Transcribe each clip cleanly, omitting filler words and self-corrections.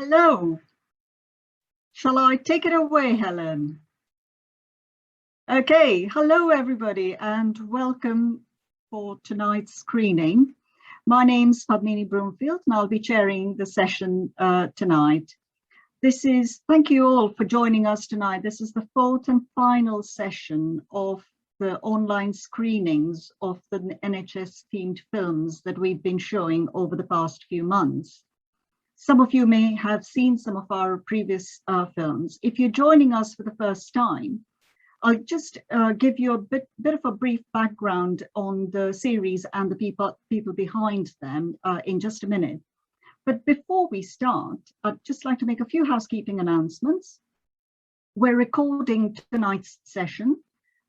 Hello. Shall I take it away, Helen? Okay, hello everybody and welcome for tonight's screening. My name's Padmini Broomfield and I'll be chairing the session tonight. Thank you all for joining us tonight. This is the fourth and final session of the online screenings of the NHS themed films that we've been showing over the past few months. Some of you may have seen some of our previous films. If you're joining us for the first time, I'll just give you a bit of a brief background on the series and the people behind them in just a minute. But before we start, I'd just like to make a few housekeeping announcements. We're recording tonight's session.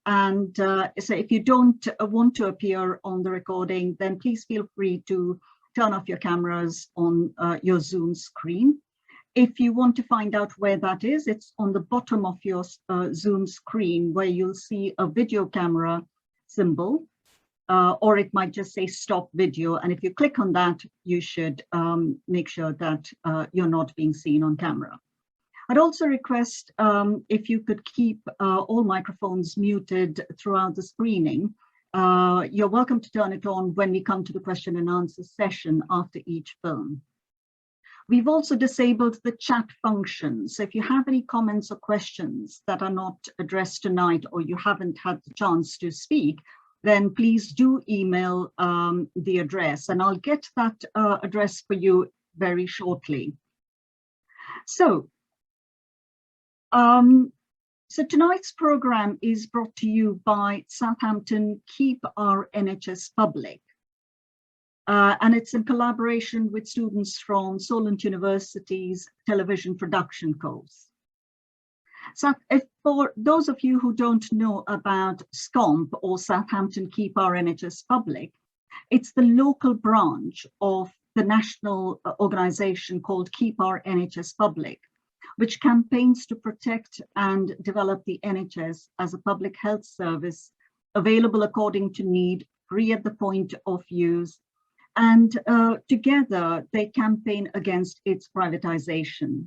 And so if you don't want to appear on the recording, then please feel free to turn off your cameras on your Zoom screen. If you want to find out where that is, it's on the bottom of your Zoom screen where you'll see a video camera symbol, or it might just say stop video. And if you click on that, you should make sure that you're not being seen on camera. I'd also request if you could keep all microphones muted throughout the screening. You're welcome to turn it on when we come to the question and answer session after each film. We've also disabled the chat function. So if you have any comments or questions that are not addressed tonight or you haven't had the chance to speak, then please do email the address and I'll get that address for you very shortly. So tonight's programme is brought to you by Southampton Keep Our NHS Public. And it's in collaboration with students from Solent University's television production course. So for those of you who don't know about SKONP or Southampton Keep Our NHS Public, it's the local branch of the national organisation called Keep Our NHS Public, which campaigns to protect and develop the NHS as a public health service available according to need, free at the point of use, and together they campaign against its privatization.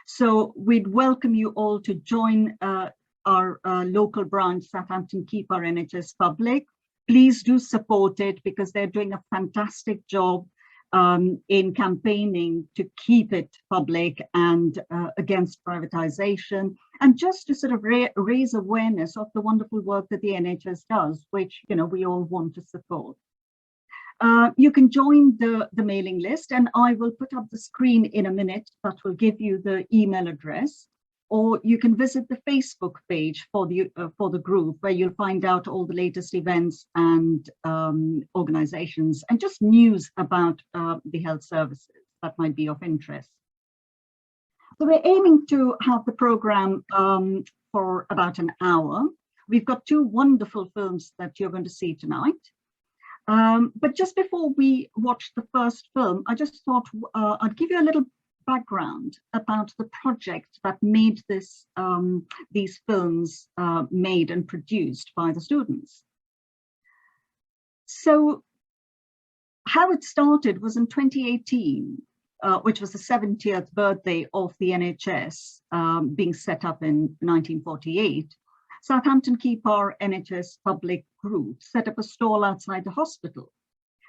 So we'd welcome you all to join our local branch, Southampton Keep Our NHS Public. Please do support it because they're doing a fantastic job in campaigning to keep it public and against privatization, and just to sort of raise awareness of the wonderful work that the NHS does, which we all want to support. You can join the mailing list, and I will put up the screen in a minute that will give you the email address, or you can visit the Facebook page for the group where you'll find out all the latest events and organizations and just news about the health services that might be of interest. So we're aiming to have the program for about an hour. We've got two wonderful films that you're going to see tonight. But just before we watch the first film, I just thought I'd give you a little background about the project that made these films made and produced by the students. So how it started was in 2018, which was the 70th birthday of the NHS being set up in 1948. Southampton Keep Our NHS Public Group set up a stall outside the hospital.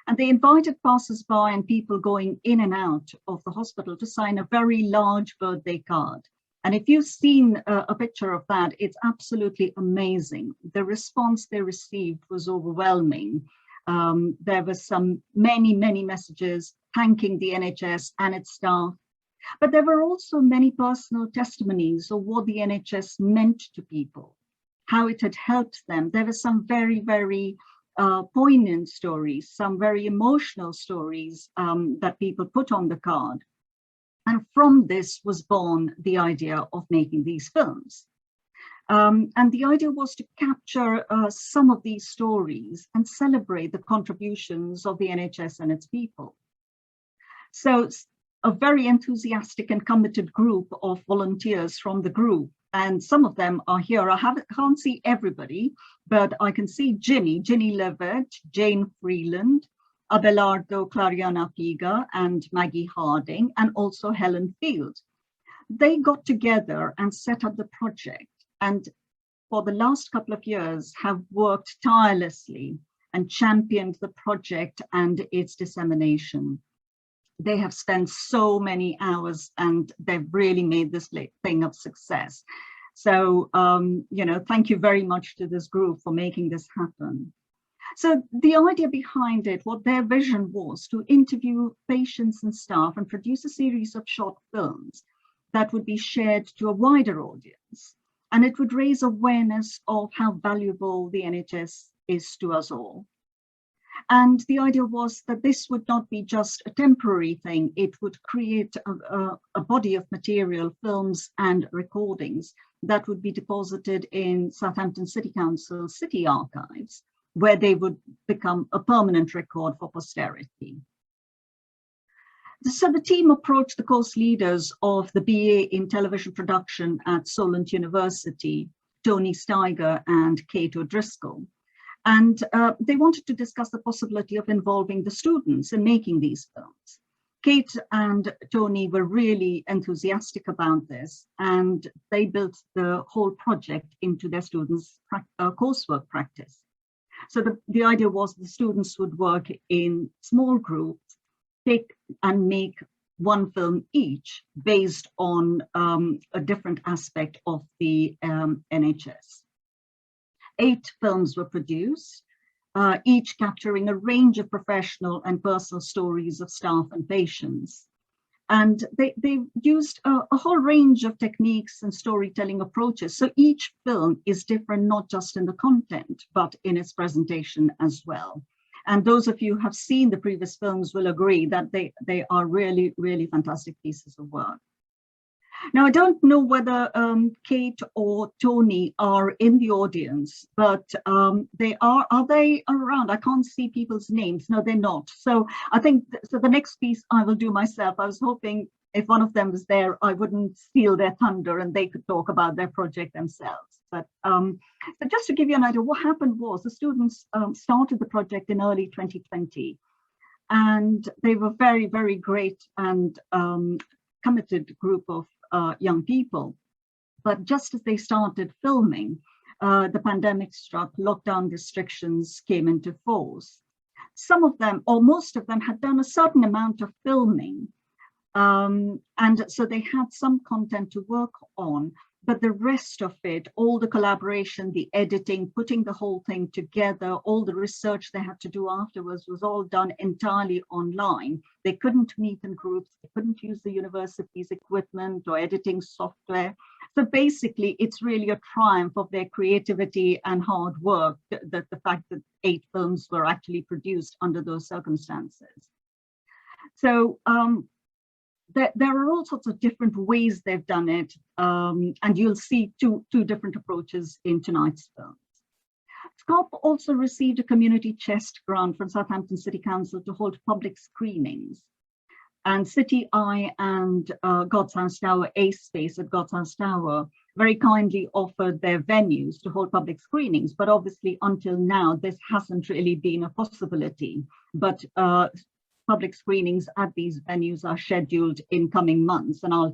And they invited passers-by and people going in and out of the hospital to sign a very large birthday card. And if you've seen a picture of that, it's absolutely amazing. The response they received was overwhelming. There were many messages thanking the NHS and its staff. But there were also many personal testimonies of what the NHS meant to people, how it had helped them. There were some very poignant stories, some very emotional stories that people put on the card. And from this was born the idea of making these films. And the idea was to capture some of these stories and celebrate the contributions of the NHS and its people. So a very enthusiastic and committed group of volunteers from the group, and some of them are here. I can't see everybody, but I can see Ginny Levitt, Jane Freeland, Abelardo Clariana Piga and Maggie Harding, and also Helen Field. They got together and set up the project, and for the last couple of years have worked tirelessly and championed the project and its dissemination. They have spent so many hours and they've really made this thing a success. So, thank you very much to this group for making this happen. So the idea behind it, what their vision was, to interview patients and staff and produce a series of short films that would be shared to a wider audience. And it would raise awareness of how valuable the NHS is to us all. And the idea was that this would not be just a temporary thing. It would create a body of material, films and recordings that would be deposited in Southampton City Council City Archives, where they would become a permanent record for posterity. So the team approached the course leaders of the BA in television production at Solent University, Tony Steiger and Kate O'Driscoll. And they wanted to discuss the possibility of involving the students in making these films. Kate and Tony were really enthusiastic about this, and they built the whole project into their students' coursework practice. So the idea was the students would work in small groups, take and make one film each based on a different aspect of the NHS. 8 films were produced, each capturing a range of professional and personal stories of staff and patients. And they used a whole range of techniques and storytelling approaches. So each film is different, not just in the content, but in its presentation as well. And those of you who have seen the previous films will agree that they are really, really fantastic pieces of work. Now, I don't know whether Kate or Tony are in the audience, but are they around? I can't see people's names. No, they're not. So I think, so the next piece I will do myself. I was hoping if one of them was there, I wouldn't steal their thunder and they could talk about their project themselves. But just to give you an idea, what happened was the students started the project in early 2020, and they were very, very great and committed group of young people. But just as they started filming, the pandemic struck, lockdown restrictions came into force. Some of them, or most of them, had done a certain amount of filming. And so they had some content to work on, but the rest of it, all the collaboration, the editing, putting the whole thing together, all the research they had to do afterwards was all done entirely online. They couldn't meet in groups, they couldn't use the university's equipment or editing software. So basically, it's really a triumph of their creativity and hard work, that the fact that 8 films were actually produced under those circumstances. So there are all sorts of different ways they've done it, and you'll see two different approaches in tonight's films. SKONP also received a community chest grant from Southampton City Council to hold public screenings. And City Eye and God's House Tower, A Space at God's House Tower, very kindly offered their venues to hold public screenings. But obviously, until now, this hasn't really been a possibility. But public screenings at these venues are scheduled in coming months, and I'll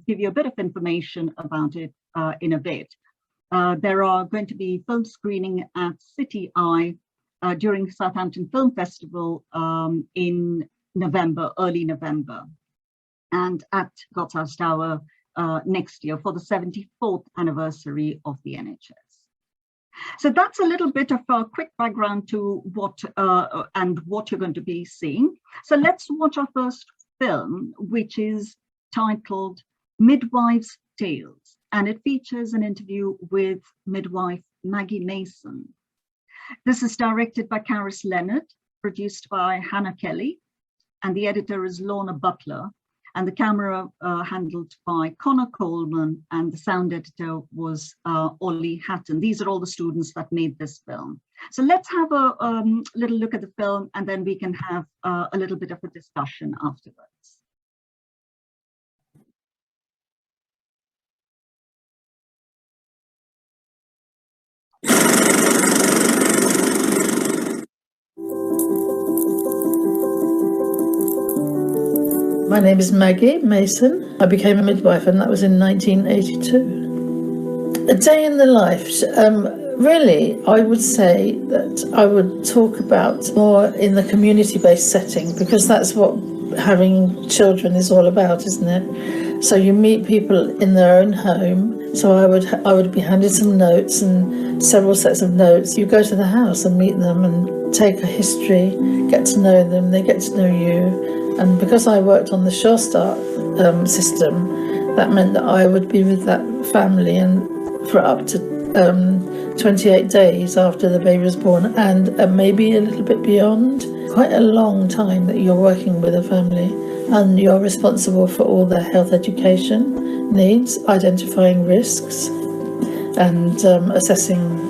give you a bit of information about it in a bit. There are going to be film screening at City Eye during Southampton Film Festival in November, early November, and at God's House Tower next year for the 74th anniversary of the NHS. So that's a little bit of a quick background to what you're going to be seeing. So let's watch our first film, which is titled Midwifes' Tales, and it features an interview with midwife Maggie Mason. This is directed by Caris Leonard, produced by Hannah Kelly, and the editor is Lorna Butler, and the camera handled by Connor Coleman, and the sound editor was Ollie Hatton. These are all the students that made this film. So let's have a little look at the film, and then we can have a little bit of a discussion afterwards. My name is Maggie Mason. I became a midwife, and that was in 1982. A day in the life. Really, I would say that I would talk about more in the community-based setting, because that's what having children is all about, isn't it? So you meet people in their own home. So I would be handed some notes and several sets of notes. You go to the house and meet them and take a history, get to know them, they get to know you. And because I worked on the Sure Start system, that meant that I would be with that family and for up to 28 days after the baby was born, and maybe a little bit beyond. Quite a long time that you're working with a family, and you're responsible for all their health education needs, identifying risks and assessing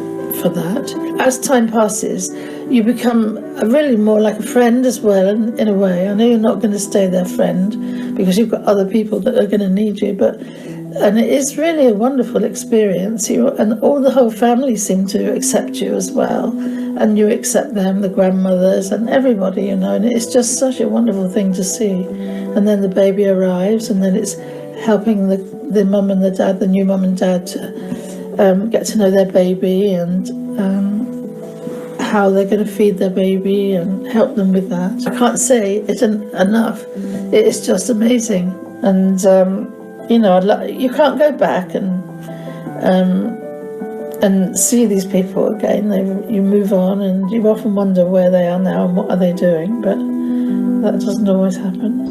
for that. As time passes, you become really more like a friend as well, in a way. I know you're not going to stay their friend because you've got other people that are going to need you, and it is really a wonderful experience. And all the whole family seem to accept you as well, and you accept them, the grandmothers and everybody, and it's just such a wonderful thing to see. And then the baby arrives, and then it's helping the mum and the dad, the new mum and dad, to get to know their baby and how they're going to feed their baby and help them with that. I can't say it enough. It is just amazing. And you can't go back and see these people again. You move on, and you often wonder where they are now and what are they doing, but that doesn't always happen.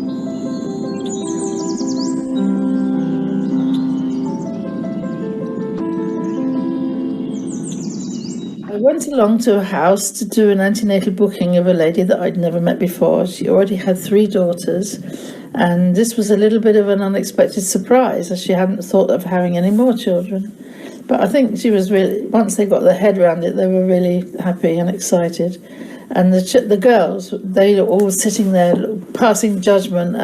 I went along to a house to do an antenatal booking of a lady that I'd never met before. She already had 3 daughters, and this was a little bit of an unexpected surprise, as she hadn't thought of having any more children. But I think she was really, once they got their head around it, they were really happy and excited. And the girls, they were all sitting there passing judgment,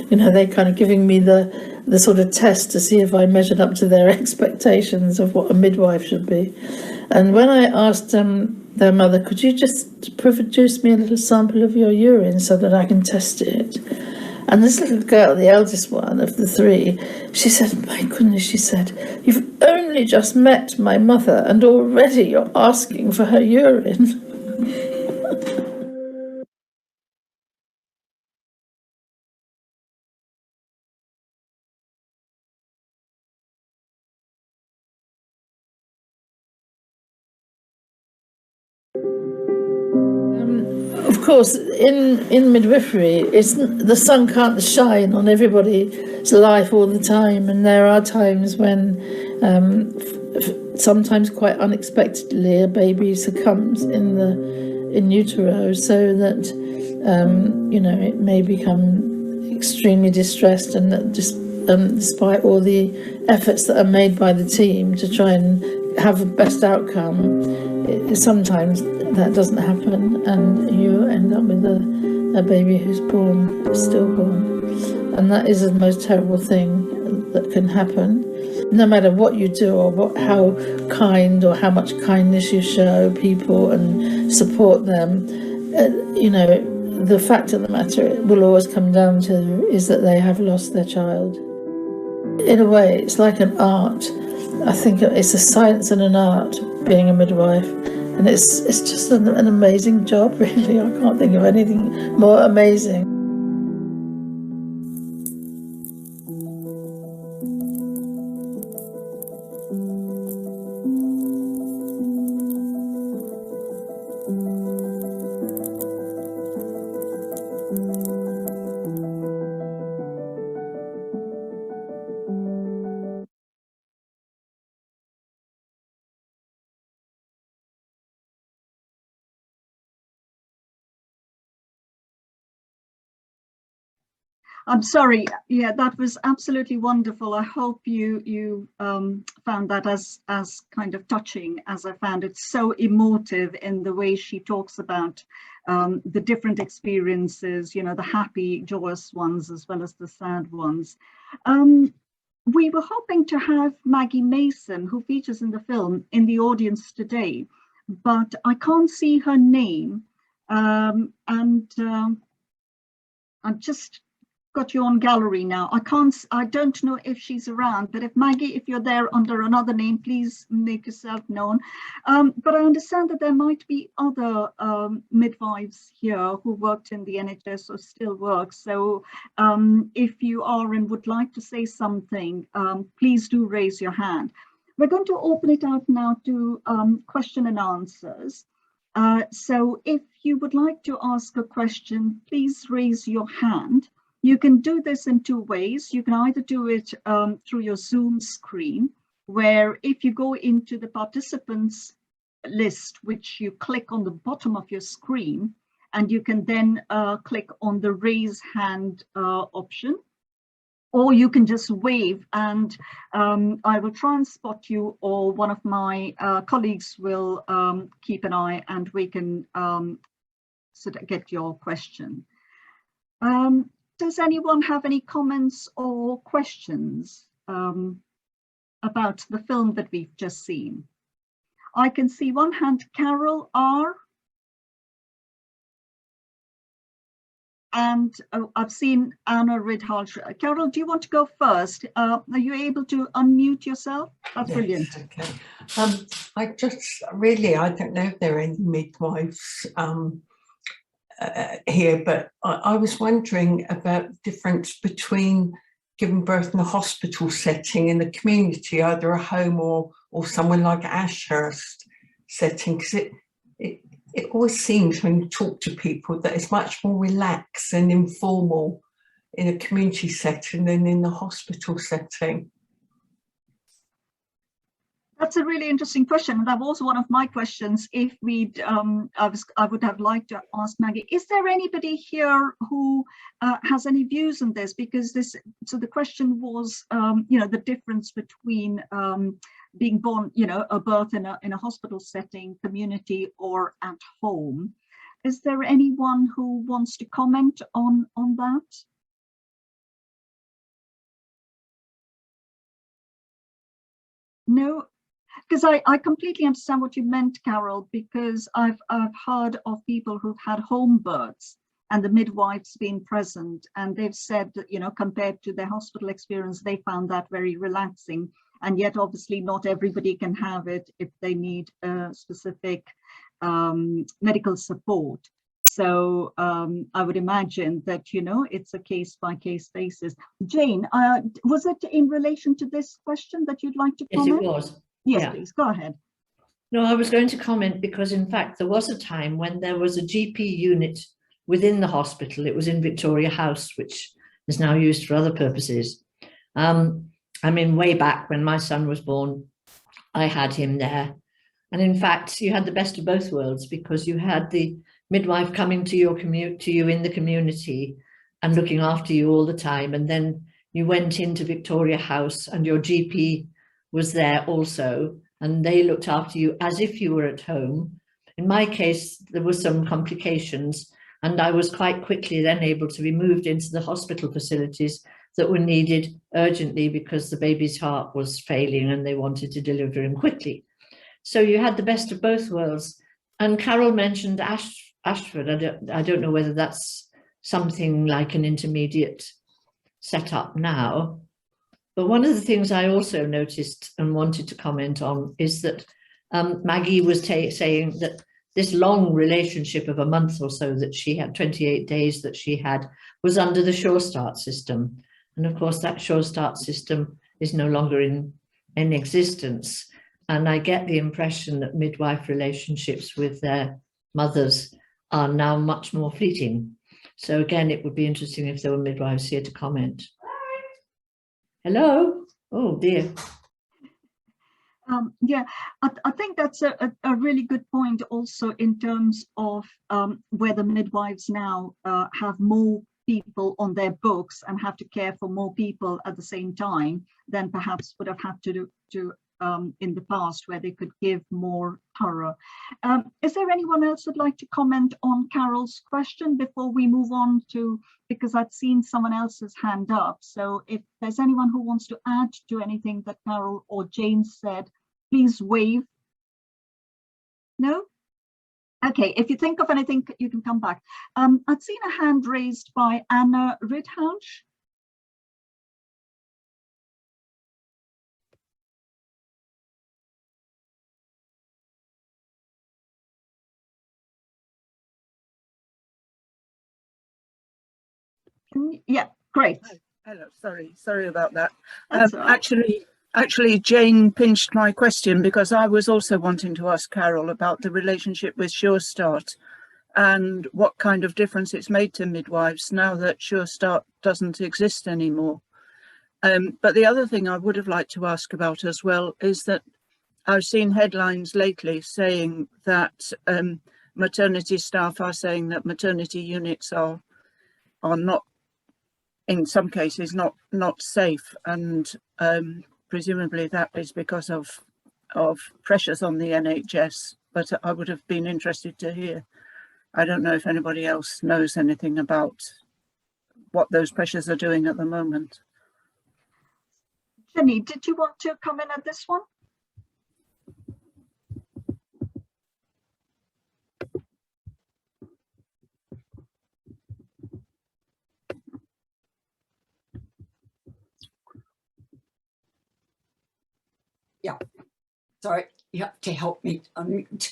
they kind of giving me the sort of test to see if I measured up to their expectations of what a midwife should be. And when I asked their mother, could you just produce me a little sample of your urine so that I can test it? And this little girl, the eldest one of the 3, she said, my goodness, she said, you've only just met my mother and already you're asking for her urine. Of course, in midwifery, the sun can't shine on everybody's life all the time, and there are times when, sometimes quite unexpectedly, a baby succumbs in utero, so that it may become extremely distressed, and that despite all the efforts that are made by the team to try and have the best outcome, sometimes that doesn't happen, and you end up with a baby who's stillborn. And that is the most terrible thing that can happen. No matter what you do or how kind or how much kindness you show people and support them, the fact of the matter it will always come down to is that they have lost their child. In a way, it's like an art. I think it's a science and an art, being a midwife. And it's just an amazing job, really. I can't think of anything more amazing. I'm sorry. Yeah, that was absolutely wonderful. I hope you found that as kind of touching as I found it. So emotive in the way she talks about the different experiences, the happy, joyous ones as well as the sad ones. We were hoping to have Maggie Mason, who features in the film, in the audience today, but I can't see her name, and I'm just got you on gallery now. I don't know if she's around, but if Maggie, if you're there under another name, please make yourself known. But I understand that there might be other midwives here who worked in the NHS or still work. So if you are and would like to say something, please do raise your hand. We're going to open it out now to question and answers. So if you would like to ask a question, please raise your hand. You can do this in two ways. You can either do it through your Zoom screen, where if you go into the participants list, which you click on the bottom of your screen, and you can then click on the raise hand option, or you can just wave and I will try and spot you, or one of my colleagues will keep an eye and we can sort of get your question. Does anyone have any comments or questions about the film that we've just seen? I can see one hand, Carol R. And I've seen Anna Ridhalsh. Carol, do you want to go first? Are you able to unmute yourself? That's yes, brilliant. Okay. I just really, I don't know if there are any midwives here, but I was wondering about the difference between giving birth in a hospital setting in the community, either a home or somewhere like Ashurst setting, because it always seems when you talk to people that it's much more relaxed and informal in a community setting than in the hospital setting. That's a really interesting question. And that was one of my questions. If we'd, I would have liked to ask Maggie, is there anybody here who has any views on this? Because so the question was, the difference between being born, a birth in a hospital setting, community, or at home. Is there anyone who wants to comment on that? No? Because I completely understand what you meant, Carol, because I've heard of people who've had home births and the midwives being present, and they've said that, compared to their hospital experience, they found that very relaxing. And yet, obviously, not everybody can have it if they need specific medical support. So I would imagine that, it's a case-by-case basis. Jane, was it in relation to this question that you'd like to comment? Yes, it was. Yes, Yeah. please, go ahead. No, I was going to comment because, in fact, there was a time when there was a GP unit within the hospital. It was in Victoria House, which is now used for other purposes. Way back when my son was born, I had him there. And in fact, you had the best of both worlds, because you had the midwife coming to you in the community and looking after you all the time. And then you went into Victoria House and your GP was there also, and they looked after you as if you were at home. In my case, there were some complications, and I was quite quickly then able to be moved into the hospital facilities that were needed urgently because the baby's heart was failing and they wanted to deliver him quickly. So you had the best of both worlds. And Carol mentioned Ashford. I don't know whether that's something like an intermediate setup now. But one of the things I also noticed and wanted to comment on is that Maggie was saying that this long relationship of a month or so that she had, 28 days that she had, was under the Sure Start system. And of course, that Sure Start system is no longer in existence. And I get the impression that midwife relationships with their mothers are now much more fleeting. So again, it would be interesting if there were midwives here to comment. Hello? Oh dear. Yeah, I think that's a really good point also in terms of whether midwives now have more people on their books and have to care for more people at the same time than perhaps would have had to do in the past, where they could give more thorough. Is there anyone else who'd like to comment on Carol's question before we move on to, because I've seen someone else's hand up. So if there's anyone who wants to add to anything that Carol or Jane said, please wave. No? Okay, if you think of anything, you can come back. I'd seen a hand raised by Anna Ridhalsh. Yeah, great. Hello, sorry about that. That's all right. Actually, Jane pinched my question because I was also wanting to ask Carol about the relationship with Sure Start and what kind of difference it's made to midwives now that Sure Start doesn't exist anymore. But the other thing I would have liked to ask about as well is that I've seen headlines lately saying that maternity staff are saying that maternity units are not, in some cases, not safe, and presumably that is because of pressures on the NHS. But I would have been interested to hear. I don't know if anybody else knows anything about what those pressures are doing at the moment. Jenny, did you want to comment on this one? Yeah, sorry, you have to help me unmute.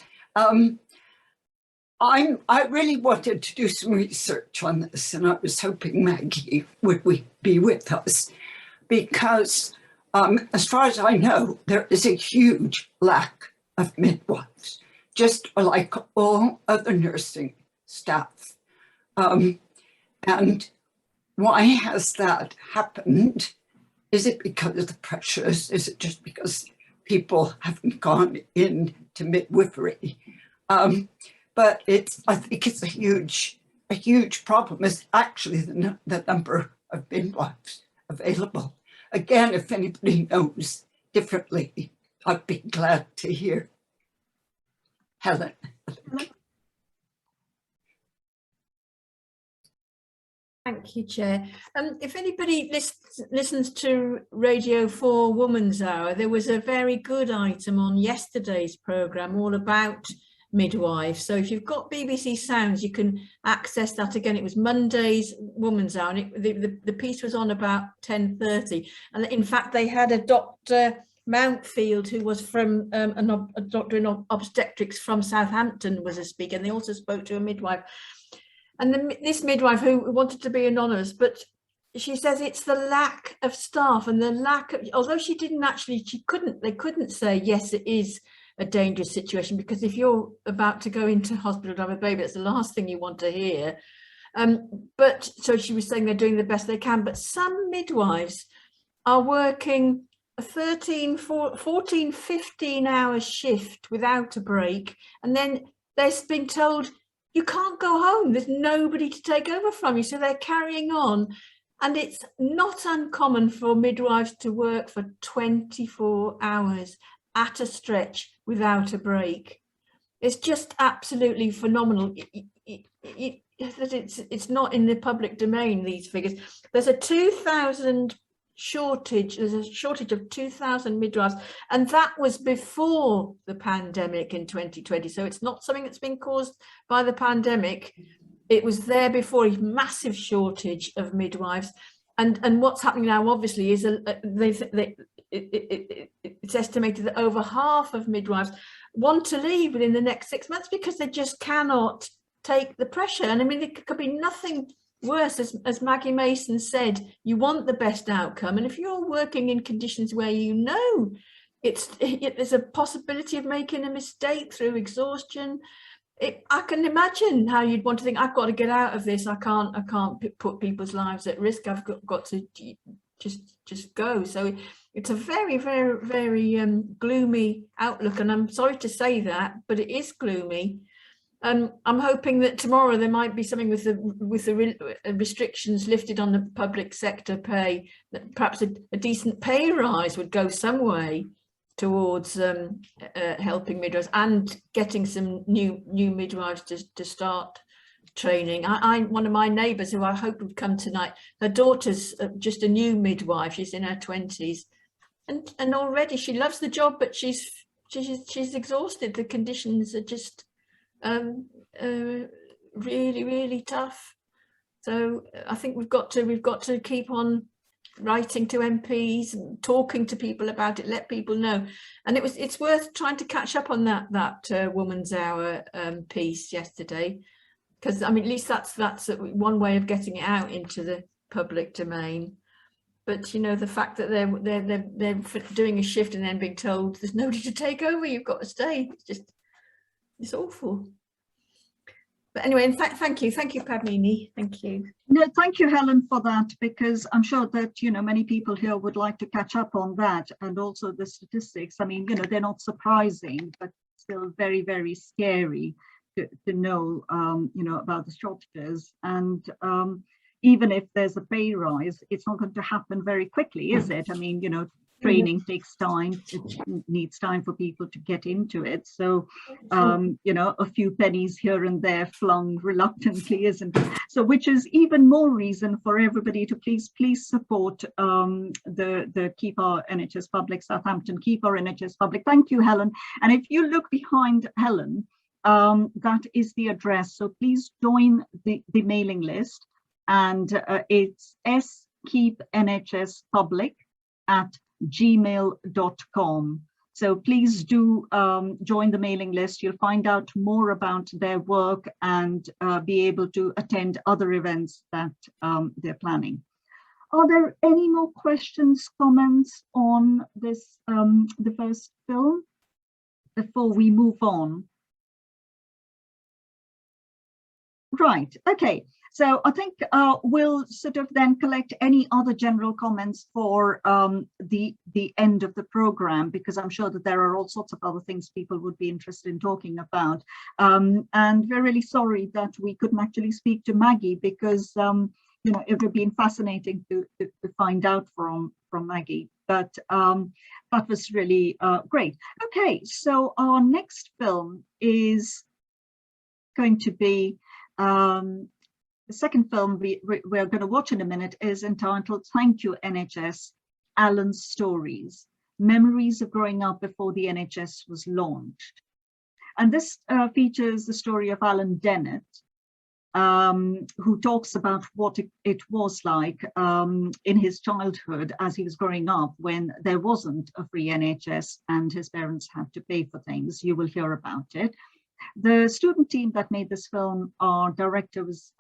I really wanted to do some research on this, and I was hoping Maggie would be with us, because as far as I know, there is a huge lack of midwives, just like all other nursing staff. And why has that happened? Is it because of the pressures? Is it just because people haven't gone into midwifery? But I think it's a huge problem. Is actually the number of midwives available. Again, if anybody knows differently, I'd be glad to hear. Helen. Thank you, Chair. If anybody listens to Radio 4 Woman's Hour, there was a very good item on yesterday's programme all about midwives. So if you've got BBC Sounds, you can access that again. It was Monday's Woman's Hour, and the piece was on about 10:30. And in fact, they had a Dr. Mountfield, who was from a doctor in obstetrics from Southampton, was a speaker, and they also spoke to a midwife. And this midwife, who wanted to be anonymous, but she says it's the lack of staff and the lack of, although she didn't actually, they couldn't say, yes, it is a dangerous situation, because if you're about to go into hospital to have a baby, that's the last thing you want to hear. But so she was saying they're doing the best they can, but some midwives are working a 13, 14, 15 hour shift without a break. And then they're being told, you can't go home, there's nobody to take over from you. So they're carrying on. And it's not uncommon for midwives to work for 24 hours at a stretch without a break. It's just absolutely phenomenal. It's not in the public domain, these figures. There's a 2,000 shortage, there's a shortage of 2,000 midwives, and that was before the pandemic in 2020. So it's not something that's been caused by the pandemic. It was there before, a massive shortage of midwives. And what's happening now, obviously, is it's estimated that over half of midwives want to leave within the next 6 months because they just cannot take the pressure. And I mean, there could be nothing worse, as Maggie Mason said, you want the best outcome. And if you're working in conditions where you know there's a possibility of making a mistake through exhaustion, I can imagine how you'd want to think, I've got to get out of this. I can't put people's lives at risk. I've got to just go. So it's a very, very, very gloomy outlook. And I'm sorry to say that, but it is gloomy. I'm hoping that tomorrow there might be something with the restrictions lifted on the public sector pay, that perhaps a decent pay rise would go some way towards helping midwives and getting some new midwives to start training. One of my neighbours, who I hope would come tonight, her daughter's just a new midwife. She's in her 20s, and already she loves the job, but she's exhausted. The conditions are just really, really tough. So I think we've got to keep on writing to MPs and talking to people about it, let people know. And it's worth trying to catch up on that Woman's Hour piece yesterday. because I mean, at least that's one way of getting it out into the public domain. But you know, the fact that they're doing a shift and then being told there's nobody to take over, you've got to stay. It's awful. But anyway, in fact, thank you, Padmini. Thank you. No, thank you, Helen, for that, because I'm sure that, you know, many people here would like to catch up on that, and also the statistics. I mean, you know, they're not surprising, but still very, very scary to know, you know, about the shortages. And even if there's a pay rise, it's not going to happen very quickly, is it? I mean, you know, training takes time. It needs time for people to get into it. So, you know, a few pennies here and there flung reluctantly, isn't it? So, which is even more reason for everybody to please support the Keep Our NHS Public, Southampton Keep Our NHS Public. Thank you, Helen. And if you look behind Helen, that is the address. So please join the mailing list. And it's skeepnhspublic@gmail.com. So please do join the mailing list. You'll find out more about their work and be able to attend other events that they're planning. Are there any more questions, comments on this, the first film, before we move on? Right, okay. So I think we'll sort of then collect any other general comments for the end of the program, because I'm sure that there are all sorts of other things people would be interested in talking about. And we're really sorry that we couldn't actually speak to Maggie, because you know, it would have been fascinating to find out from Maggie. But that was really great. Okay, so our next film is going to be the second film we're going to watch in a minute is entitled Thank You NHS, Alan's Stories, Memories of Growing Up Before the NHS Was Launched. And this features the story of Alan Dennett, who talks about what it was like in his childhood as he was growing up, when there wasn't a free NHS and his parents had to pay for things. You will hear about it. The student team that made this film, our director was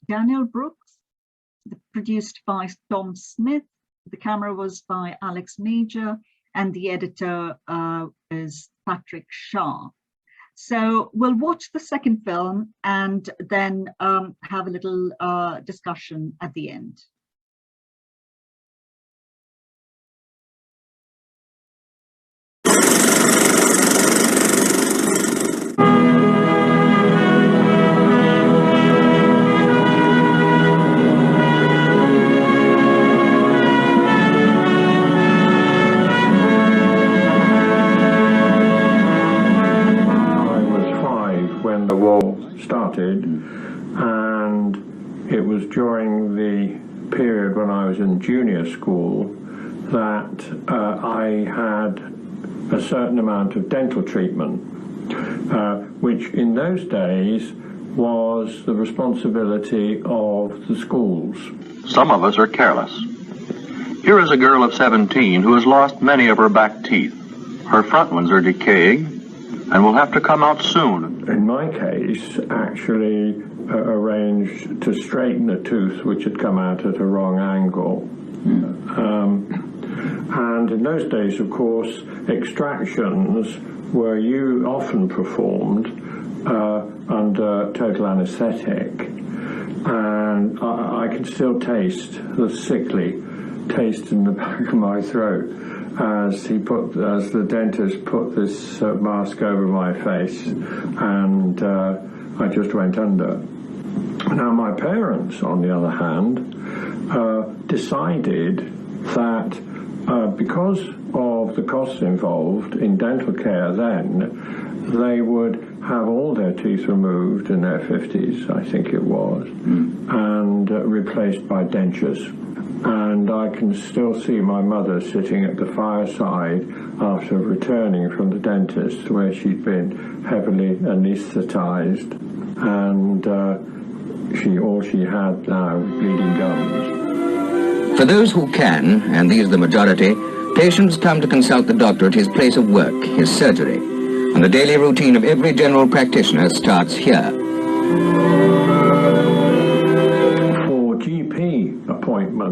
Daniel Brooks, produced by Tom Smith, the camera was by Alex Major, and the editor is Patrick Shah. So we'll watch the second film and then have a little discussion at the end. Started, and it was during the period when I was in junior school that I had a certain amount of dental treatment, which in those days was the responsibility of the schools. Some of us are careless. Here is a girl of 17 who has lost many of her back teeth. Her front ones are decaying and will have to come out soon. In my case, actually arranged to straighten a tooth which had come out at a wrong angle. And in those days, of course, extractions were often performed under total anaesthetic. And I can still taste the sickly taste in the back of my throat as the dentist put this mask over my face, and I just went under. Now my parents, on the other hand, decided that because of the costs involved in dental care then, they would have all their teeth removed in their 50s, I think it was, and replaced by dentures. And I can still see my mother sitting at the fireside after returning from the dentist, where she'd been heavily anaesthetized, and all she had now was bleeding gums. For those who can, and these are the majority, patients come to consult the doctor at his place of work, his surgery. And the daily routine of every general practitioner starts here.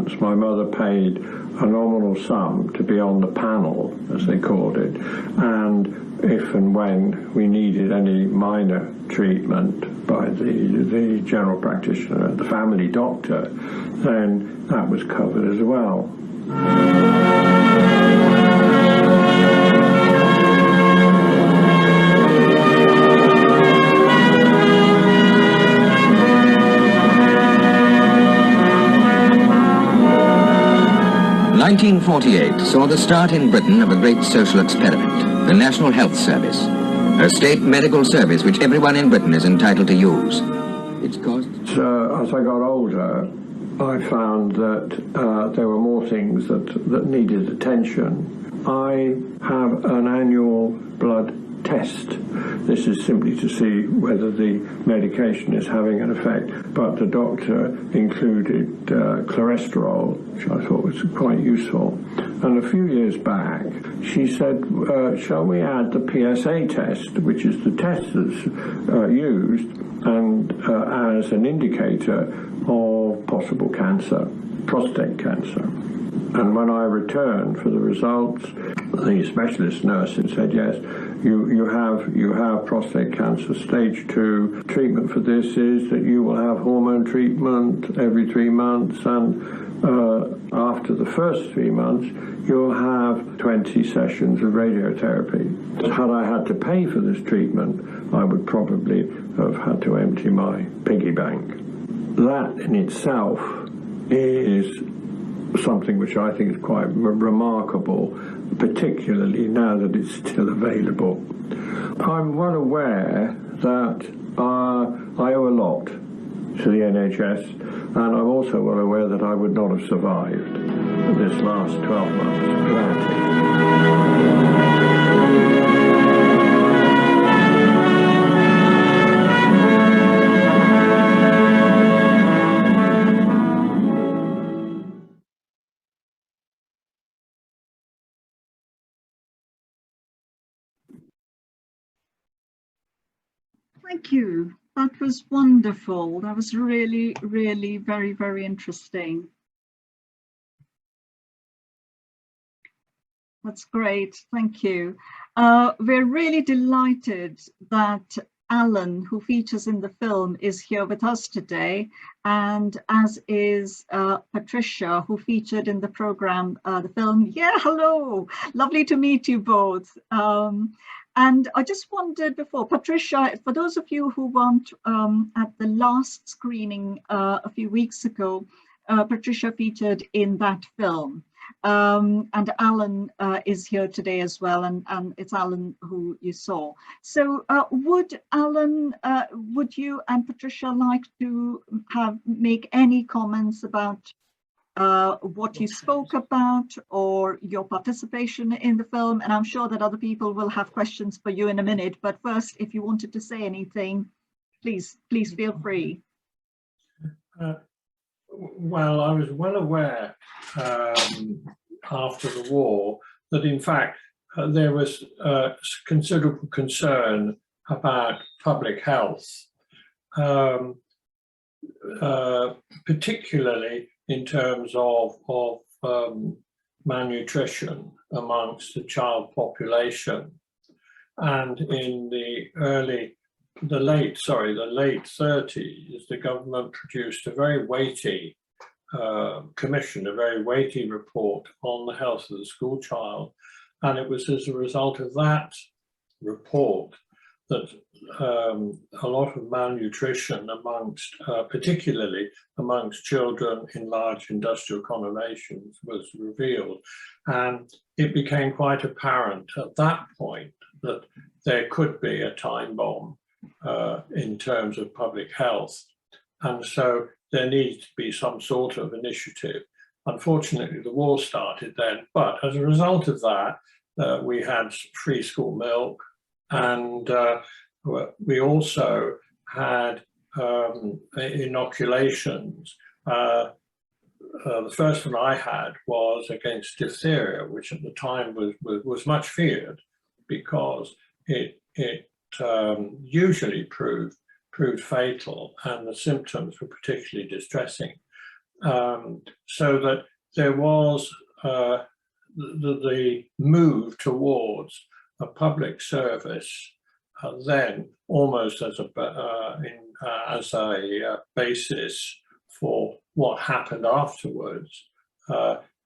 once. My mother paid a nominal sum to be on the panel, as they called it, and if and when we needed any minor treatment by the general practitioner, the family doctor, then that was covered as well. 1948 saw the start in Britain of a great social experiment, the National Health Service, a state medical service which everyone in Britain is entitled to use. Its cost... As I got older, I found that there were more things that needed attention. I have an annual blood test. This is simply to see whether the medication is having an effect, but the doctor included cholesterol, which I thought was quite useful. And a few years back, she said, shall we add the PSA test, which is the test that's used and as an indicator of possible cancer, prostate cancer. And when I returned for the results, the specialist nurse had said, yes, you have prostate cancer, stage 2. Treatment for this is that you will have hormone treatment every 3 months, and after the first 3 months, you'll have 20 sessions of radiotherapy. Had I had to pay for this treatment, I would probably have had to empty my piggy bank. That in itself is something which I think is quite remarkable, particularly now that it's still available. I'm well aware that I owe a lot to the NHS, and I'm also well aware that I would not have survived this last 12 months without it. Thank you. That was wonderful. That was really, really very, very interesting. That's great. Thank you. We're really delighted that Alan, who features in the film, is here with us today, and as is Patricia, who featured in the program, the film. Yeah, hello. Lovely to meet you both. And I just wondered before, Patricia, for those of you who weren't at the last screening a few weeks ago, Patricia featured in that film. And Alan is here today as well, and it's Alan who you saw. So would Alan, would you and Patricia like to make any comments about what you spoke about or your participation in the film? And I'm sure that other people will have questions for you in a minute, but first, if you wanted to say anything, please feel free. Well, I was well aware after the war that in fact there was considerable concern about public health, particularly in terms of malnutrition amongst the child population. And in the late 30s, the government produced a very weighty commission, a very weighty report on the health of the school child. And it was as a result of that report that a lot of malnutrition amongst, particularly amongst children in large industrial conurbations, was revealed. And it became quite apparent at that point that there could be a time bomb in terms of public health. And so there needs to be some sort of initiative. Unfortunately, the war started then, but as a result of that, we had free school milk, and we also had inoculations. The first one I had was against diphtheria, which at the time was much feared because it usually proved fatal, and the symptoms were particularly distressing. So that there was the move towards a public service then almost as a basis for what happened afterwards.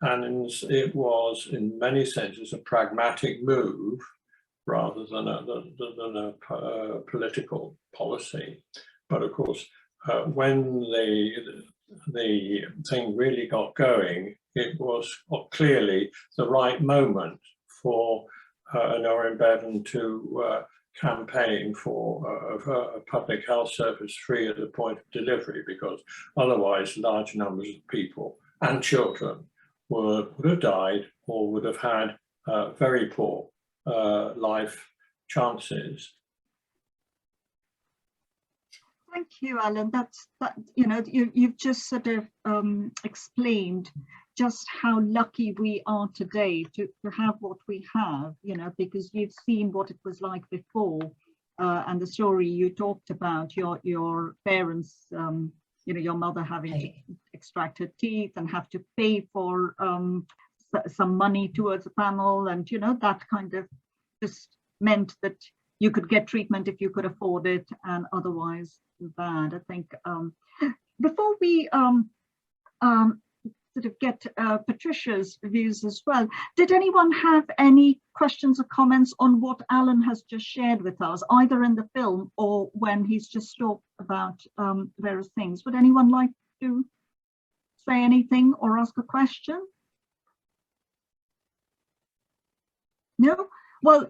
And it was, in many senses, a pragmatic move rather than a political policy. But of course, when the thing really got going, it was clearly the right moment for Norrin Bevan to campaign for a public health service free at the point of delivery, because otherwise large numbers of people and children would have died or would have had very poor life chances. Thank you, Alan. You've just sort of explained just how lucky we are today to have what we have, because you've seen what it was like before, and the story you talked about, your parents, your mother having to extract her teeth and have to pay for some money towards a panel, and that kind of just meant that you could get treatment if you could afford it, and otherwise bad. I think before we sort of get Patricia's views as well, did anyone have any questions or comments on what Alan has just shared with us, either in the film or when he's just talked about various things? Would anyone like to say anything or ask a question? No? Well,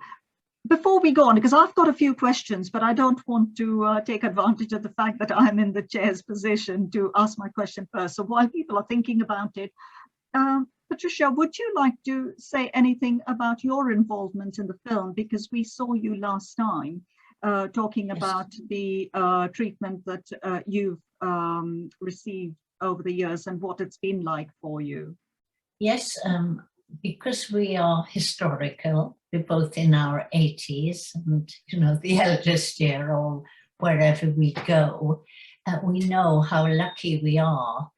before we go on, because I've got a few questions, but I don't want to take advantage of the fact that I'm in the chair's position to ask my question first. So while people are thinking about it, Patricia, would you like to say anything about your involvement in the film? Because we saw you last time talking about the treatment that you've received over the years and what it's been like for you. Yes, because we are historical, we're both in our 80s, and the eldest year, or wherever we go, we know how lucky we are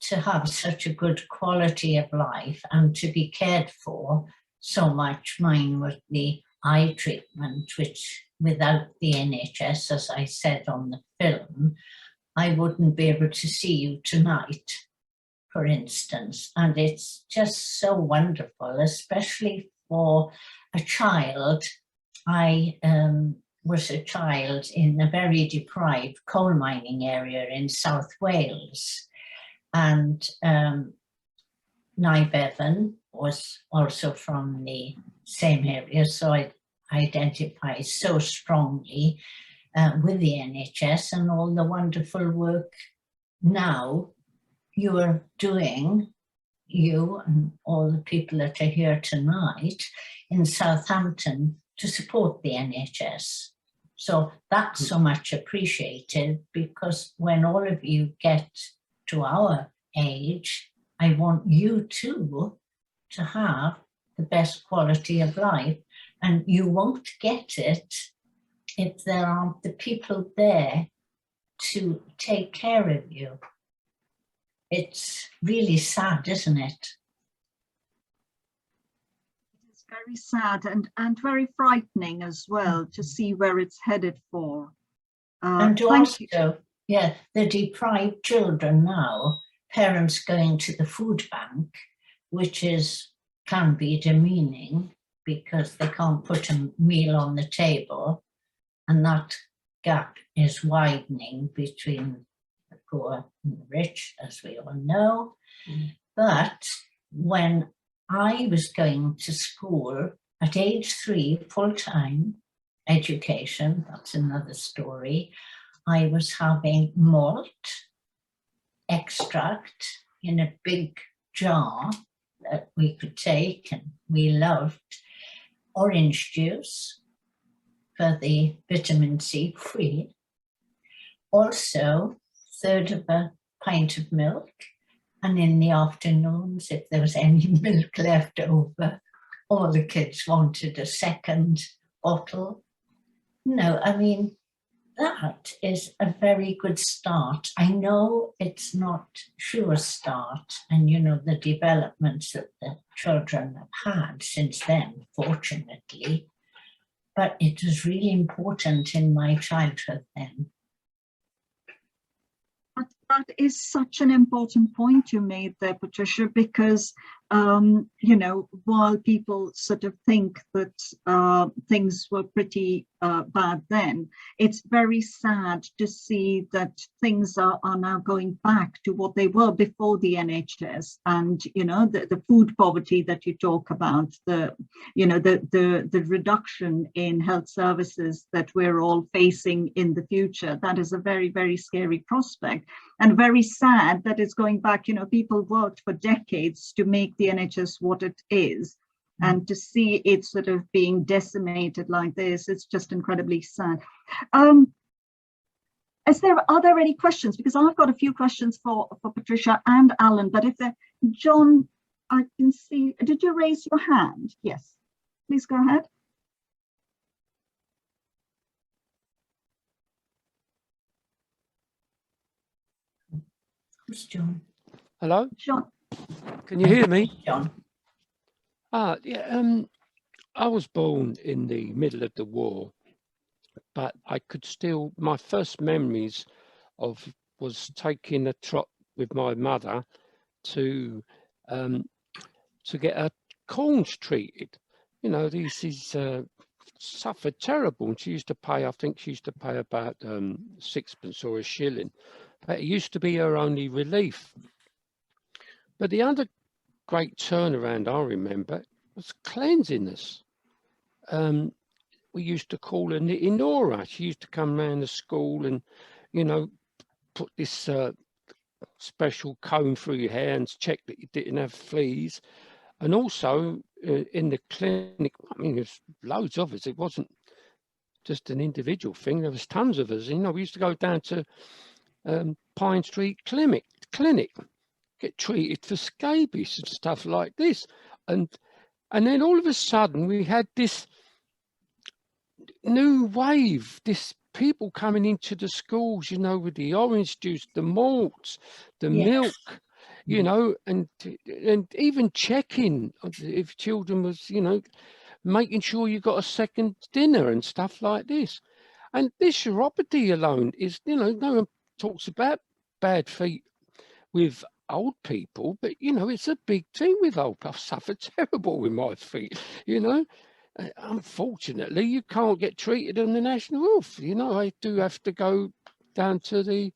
to have such a good quality of life and to be cared for so much. Mine was the eye treatment, which without the NHS, as I said on the film, I wouldn't be able to see you tonight, for instance. And it's just so wonderful, especially for a child. I was a child in a very deprived coal mining area in South Wales. And Nye Bevan was also from the same area, so I identify so strongly with the NHS and all the wonderful work now you are doing, you and all the people that are here tonight in Southampton, to support the NHS. So that's so much appreciated, because when all of you get to our age, I want you too to have the best quality of life, and you won't get it if there aren't the people there to take care of you. It's really sad, isn't it? It's very sad and very frightening as well to see where it's headed for. And also, yeah, the deprived children now, parents going to the food bank, which can be demeaning because they can't put a meal on the table, and that gap is widening between the poor and the rich, as we all know. But when I was going to school at age 3, full-time education, that's another story, I was having malt extract in a big jar that we could take, and we loved orange juice for the vitamin C free. Also, 1/3 of a pint of milk, and in the afternoons, if there was any milk left over, all the kids wanted a second bottle. No, I mean, that is a very good start. I know it's not Sure Start and, you know, the developments that the children have had since then, fortunately, but it was really important in my childhood then. That is such an important point you made there, Patricia, because, you know, while people sort of think that things were pretty bad then, it's very sad to see that things are now going back to what they were before the NHS. And, you know, the food poverty that you talk about, you know, the reduction in health services that we're all facing in the future, that is a very, very scary prospect. And very sad that it's going back. You know, people worked for decades to make the NHS what it is. And to see it sort of being decimated like this, it's just incredibly sad. Are there any questions? Because I've got a few questions for Patricia and Alan, but if there, John, I can see, did you raise your hand? Yes, please go ahead. Who's John? Hello? John. Can you hear me? John. Yeah, I was born in the middle of the war, but I could still, my first memories was taking a trot with my mother to get her corns treated. You know, these suffered terrible, and she used to pay, I think she used to pay about sixpence or a shilling. But it used to be her only relief. But the other great turnaround I remember was cleanliness. We used to call her Knitting Nora. She used to come round the school and, you know, put this special comb through your hair and check that you didn't have fleas. And also in the clinic, I mean, there's loads of us. It wasn't just an individual thing. There was tons of us. You know, we used to go down to Pine Street Clinic, get treated for scabies and stuff like this, and then all of a sudden we had this new wave, this people coming into the schools, you know, with the orange juice, the malts, the milk, you know, and even checking if children was, you know, making sure you got a second dinner and stuff like this. And this chiropody alone is, you know, no one talks about bad feet with old people, but you know, it's a big thing with old people. I've suffered terrible with my feet, you know. Unfortunately, you can't get treated on the National Health. You know, I do have to go down to the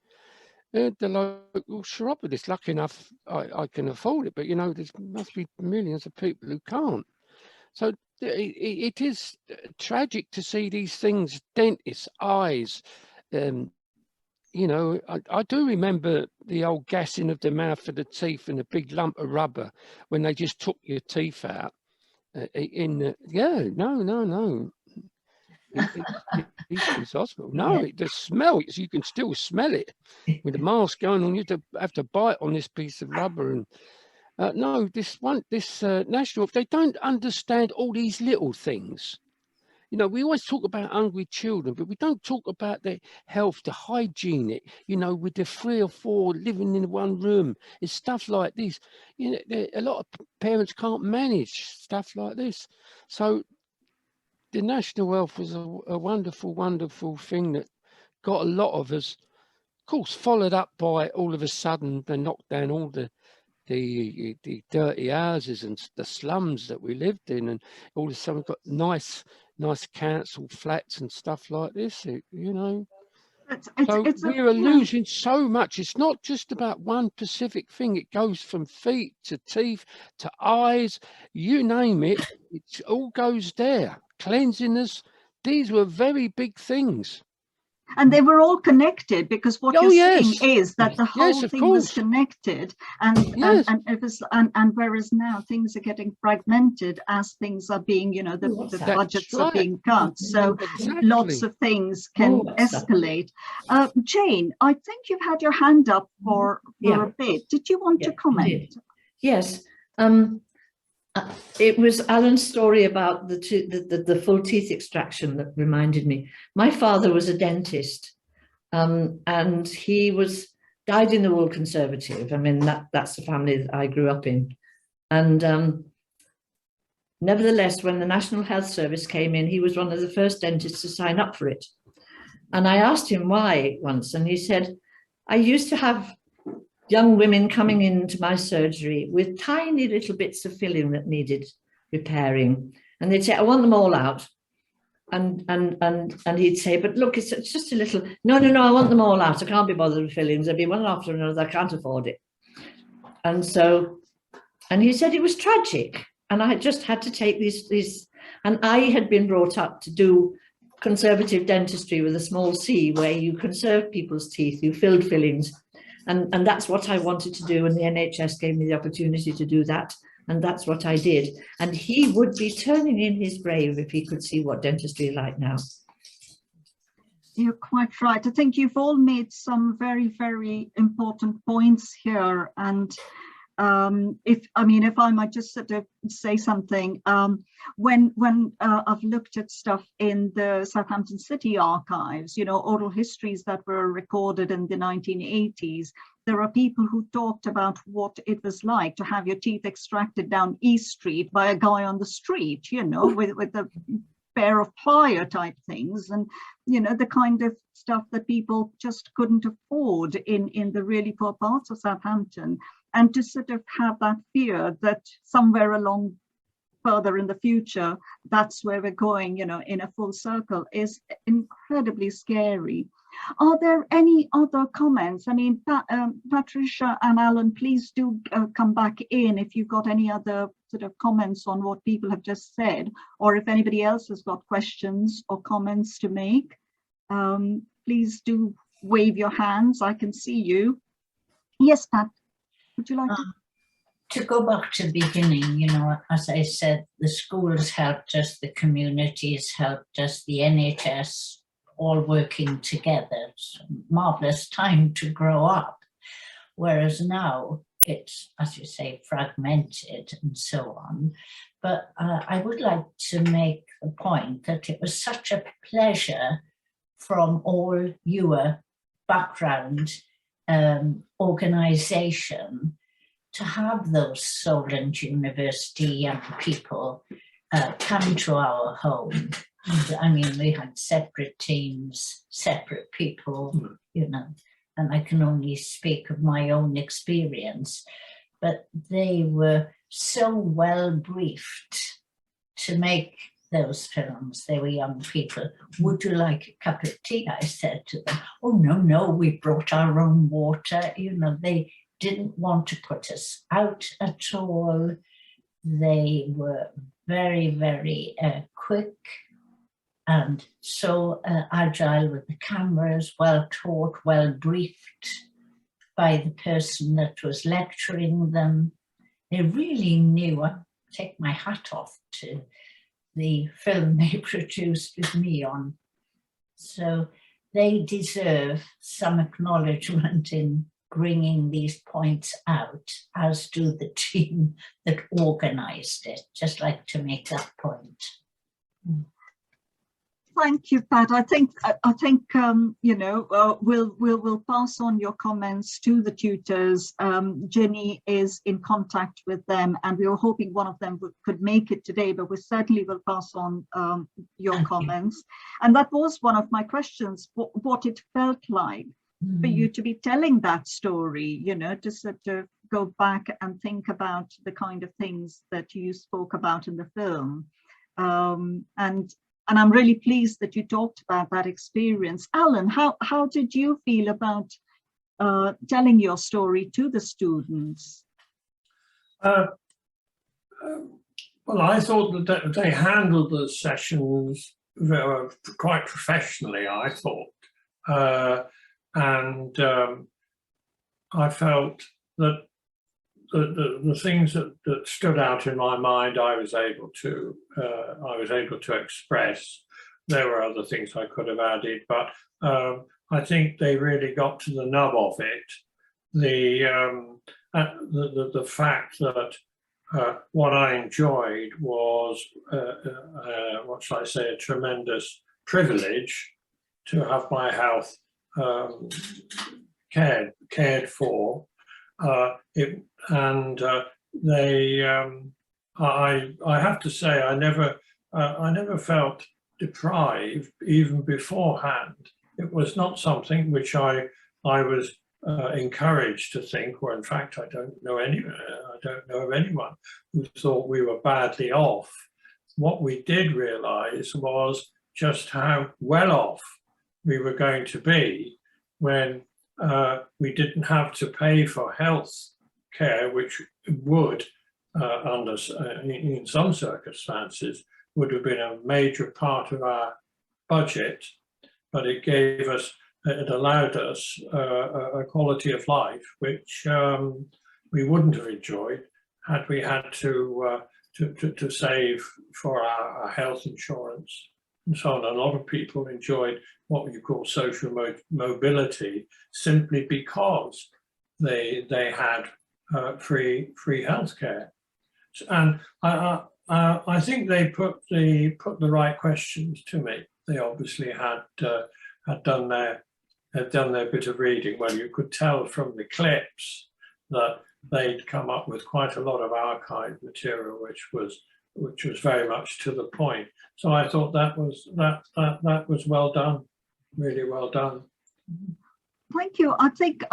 local chiropodist. Lucky enough, I can afford it, but you know, there must be millions of people who can't. So it is tragic to see these things, dentists, eyes, you know, I do remember the old gassing of the mouth for the teeth and a big lump of rubber when they just took your teeth out. No. It's hospital. No, the smell, you can still smell it with the mask going on. You have to bite on this piece of rubber. And no, this national, they don't understand all these little things. You know, we always talk about hungry children, but we don't talk about their health, the hygiene, you know, with the 3 or 4 living in one room. It's stuff like this. You know, a lot of parents can't manage stuff like this. So the National Health was a wonderful, wonderful thing that got a lot of us, of course, followed up by all of a sudden they knocked down all the dirty houses and the slums that we lived in, and all of a sudden got nice council flats and stuff like this, you know. We're losing so much. It's not just about one specific thing. It goes from feet to teeth to eyes, you name it. It all goes there. Cleanliness, these were very big things. And they were all connected, because what you're seeing is that the whole thing was connected, and whereas now things are getting fragmented as things are being, you know, the budgets are being cut, so lots of things can escalate. Jane, I think you've had your hand up for a bit. Did you want to comment? Yes. It was Alan's story about the full teeth extraction that reminded me. My father was a dentist, and he died in the Wool Conservative. I mean, that's the family that I grew up in. And nevertheless, when the National Health Service came in, he was one of the first dentists to sign up for it. And I asked him why once, and he said, I used to have young women coming into my surgery with tiny little bits of filling that needed repairing. And they'd say, I want them all out. And he'd say, but look, it's just a little, no, I want them all out. I can't be bothered with fillings. There'll be one after another. I can't afford it. And he said it was tragic. And I just had to take these, and I had been brought up to do conservative dentistry with a small c, where you conserve people's teeth, you filled fillings. And that's what I wanted to do, and the NHS gave me the opportunity to do that, and that's what I did. And he would be turning in his grave if he could see what dentistry is like now. You're quite right. I think you've all made some very, very important points here. And if I might just sort of say something, when I've looked at stuff in the Southampton City archives, you know, oral histories that were recorded in the 1980s, there are people who talked about what it was like to have your teeth extracted down East Street by a guy on the street, you know, with a pair of plier type things, and you know, the kind of stuff that people just couldn't afford in the really poor parts of Southampton. And to sort of have that fear that somewhere along further in the future, that's where we're going, you know, in a full circle, is incredibly scary. Are there any other comments? I mean, Patricia and Alan, please do come back in if you've got any other sort of comments on what people have just said, or if anybody else has got questions or comments to make. Please do wave your hands. I can see you. Yes, Pat. Would you like to go back to the beginning? You know, as I said, the schools helped us, the communities helped us, the NHS, all working together. It's a marvelous time to grow up. Whereas now it's, as you say, fragmented and so on. But I would like to make the point that it was such a pleasure from all your background organisation to have those Solent University young people come to our home. And, I mean, we had separate teams, separate people, you know, and I can only speak of my own experience, but they were so well briefed to make those films. They were young people. Would you like a cup of tea? I said to them. Oh, no, we brought our own water. You know, they didn't want to put us out at all. They were very, very quick and so agile with the cameras, well taught, well briefed by the person that was lecturing them. They really knew. I take my hat off to the film they produced with me on. So they deserve some acknowledgement in bringing these points out, as do the team that organised it. Just like to make that point. Thank you, Pat. I think you know, we'll pass on your comments to the tutors. Jenny is in contact with them, and we were hoping one of them could make it today, but we certainly will pass on your comments. And that was one of my questions: what it felt like for you to be telling that story. You know, to sort of go back and think about the kind of things that you spoke about in the film, and I'm really pleased that you talked about that experience. Alan, how did you feel about telling your story to the students? Well, I thought that they handled the sessions quite professionally, I thought. And I felt that the things that stood out in my mind, I was able to express. There were other things I could have added, but I think they really got to the nub of it. The fact that what I enjoyed was, what shall I say, a tremendous privilege to have my health cared for. I have to say, I never felt deprived even beforehand. It was not something which I was encouraged to think, or in fact, I don't know of anyone who thought we were badly off. What we did realise was just how well off we were going to be when we didn't have to pay for health care, which would, in some circumstances, would have been a major part of our budget, but it gave us, it allowed us a quality of life which we wouldn't have enjoyed had we had to save for our health insurance and so on. A lot of people enjoyed what you call social mobility simply because they had free healthcare. And I think they put the right questions to me. They obviously had done their bit of reading. Well, you could tell from the clips that they'd come up with quite a lot of archive material, which was very much to the point. So I thought that was well done, really well done. Thank you. I think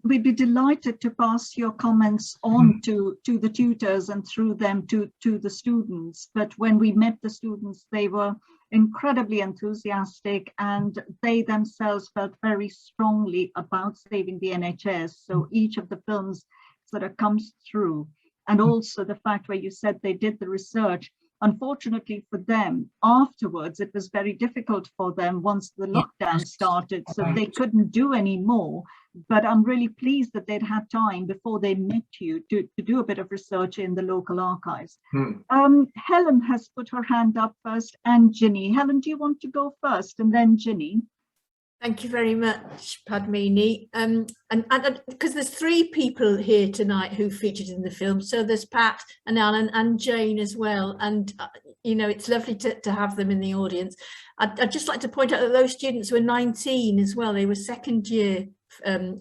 we'd be delighted to pass your comments on to the tutors and through them to the students. But when we met the students, they were incredibly enthusiastic and they themselves felt very strongly about saving the NHS. So each of the films sort of comes through. And also the fact where you said they did the research. Unfortunately for them, afterwards, it was very difficult for them once the lockdown started, so they couldn't do any more. But I'm really pleased that they'd had time before they met you to do a bit of research in the local archives. Helen has put her hand up first, and Ginny. Helen, do you want to go first, and then Ginny? Thank you very much, Padmini. And because there's three people here tonight who featured in the film, so there's Pat and Alan and Jane as well. And you know, it's lovely to have them in the audience. I'd just like to point out that those students were 19 as well. They were second year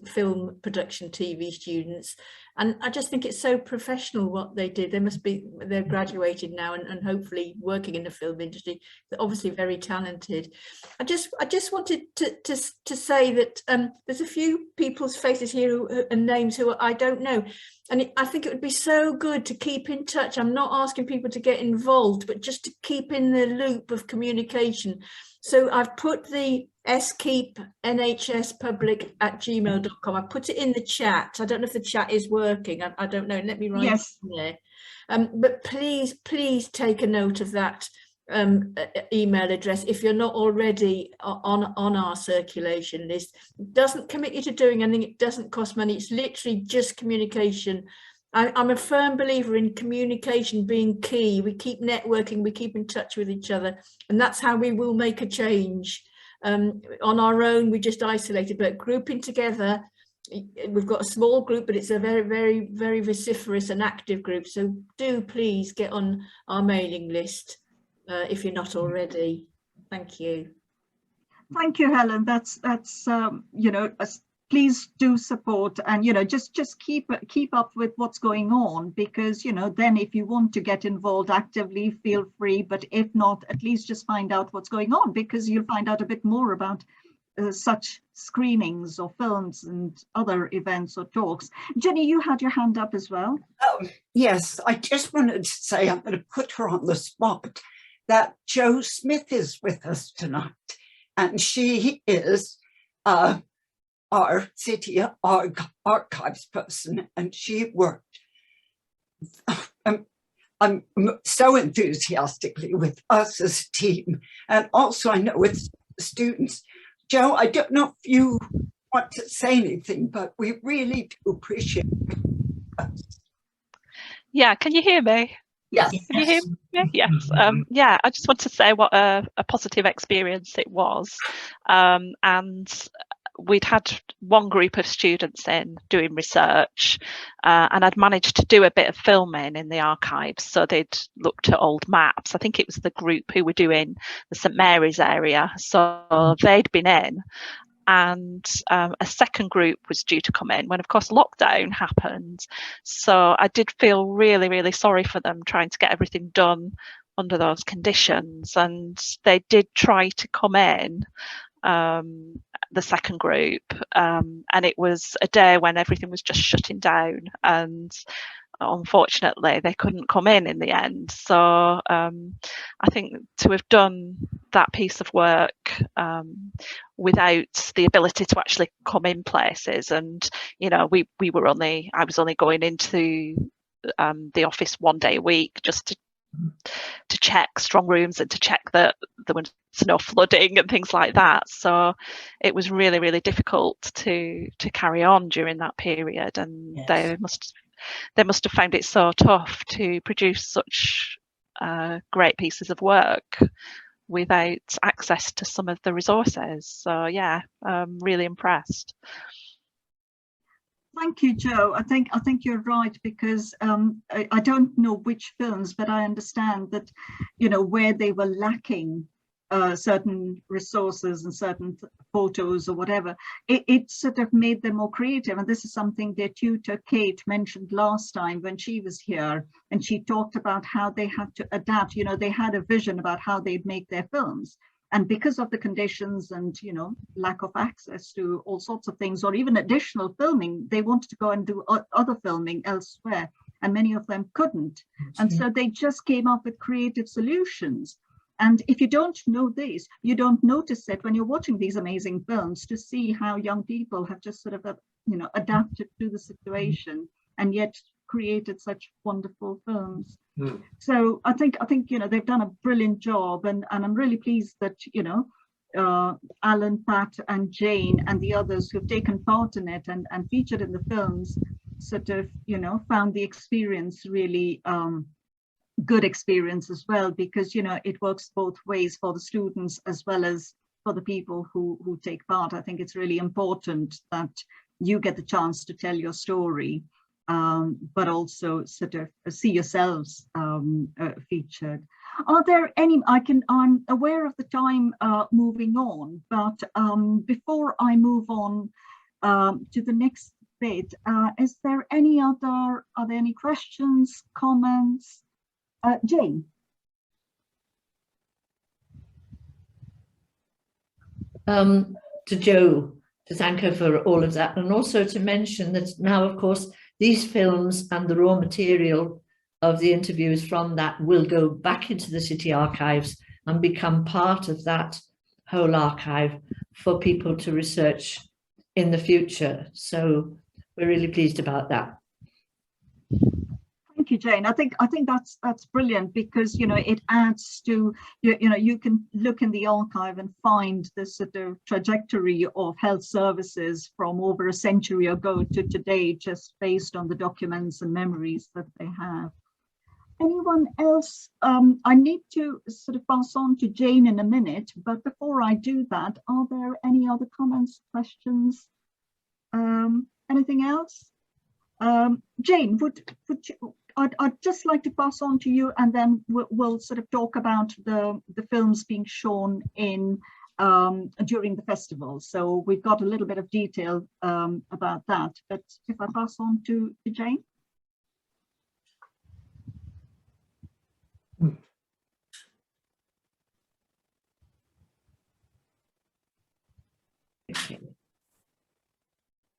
film production TV students, and I just think it's so professional what they did. They're graduated now and hopefully working in the film industry. They're obviously very talented. I just wanted to say that there's a few people's faces here and names who I don't know, and I think it would be so good to keep in touch. I'm not asking people to get involved, but just to keep in the loop of communication. So I've put the SKeepNHSpublic@gmail.com. I put it in the chat. I don't know if the chat is working. I don't know. Let me write it in there. But please take a note of that email address if you're not already on our circulation list. It doesn't commit you to doing anything. It doesn't cost money. It's literally just communication. I'm a firm believer in communication being key. We keep networking, we keep in touch with each other, and that's how we will make a change. On our own, we just isolated, but grouping together, we've got a small group, but it's a very, very, very vociferous and active group. So do please get on our mailing list if you're not already. Thank you. Thank you, Helen. That's you know, please do support, and you know, just keep up with what's going on, because you know, then if you want to get involved actively, feel free, but if not, at least just find out what's going on, because you'll find out a bit more about such screenings or films and other events or talks. Jenny, you had your hand up as well. Yes, I just wanted to say, I'm going to put her on the spot, that Jo Smith is with us tonight, and she is our city archives person, and she worked I'm so enthusiastically with us as a team, and also I know with students. Jo, I don't know if you want to say anything, but we really do appreciate it. Yeah, can you hear me? Yes. Can you hear me? Yes. Yeah, I just want to say what a positive experience it was. And we'd had one group of students in doing research, and I'd managed to do a bit of filming in the archives. So they'd looked at old maps. I think it was the group who were doing the St Mary's area. So they'd been in, and a second group was due to come in when, of course, lockdown happened. So I did feel really, really sorry for them trying to get everything done under those conditions. And they did try to come in, the second group, and it was a day when everything was just shutting down, and unfortunately they couldn't come in the end. So I think to have done that piece of work without the ability to actually come in places, and I was only going into the office one day a week just to check strong rooms and to check that there was no flooding and things like that. So it was really, really difficult to carry on during that period, and they must have found it so tough to produce such great pieces of work without access to some of the resources. So yeah, I'm really impressed. Thank you, Joe. I think you're right, because I don't know which films, but I understand that, where they were lacking certain resources and certain photos or whatever, it sort of made them more creative. And this is something their tutor Kate mentioned last time when she was here, and she talked about how they had to adapt. They had a vision about how they'd make their films. And because of the conditions and, lack of access to all sorts of things, or even additional filming, they wanted to go and do other filming elsewhere, and many of them couldn't. And so they just came up with creative solutions. And if you don't know this, you don't notice it when you're watching these amazing films, to see how young people have just sort of, adapted to the situation and yet created such wonderful films. So I think they've done a brilliant job, and I'm really pleased that Alan, Pat, and Jane, and the others who've taken part in it and featured in the films sort of found the experience really good experience as well, because it works both ways for the students as well as for the people who take part. I think it's really important that you get the chance to tell your story, but also sort of see yourselves featured. Are there any, I'm aware of the time moving on, but before I move on to the next bit, are there any questions, comments? Jane? To Joe, to thank her for all of that, and also to mention that now, of course, these films and the raw material of the interviews from that will go back into the city archives and become part of that whole archive for people to research in the future. So we're really pleased about that. Thank you, Jane. I think that's brilliant, because it adds to you can look in the archive and find the sort of trajectory of health services from over a century ago to today, just based on the documents and memories that they have. Anyone else? I need to sort of pass on to Jane in a minute, but before I do that, are there any other comments, questions, anything else? Jane, would you, I'd just like to pass on to you, and then we'll sort of talk about the films being shown in during the festival. So we've got a little bit of detail about that, but if I pass on to Jane.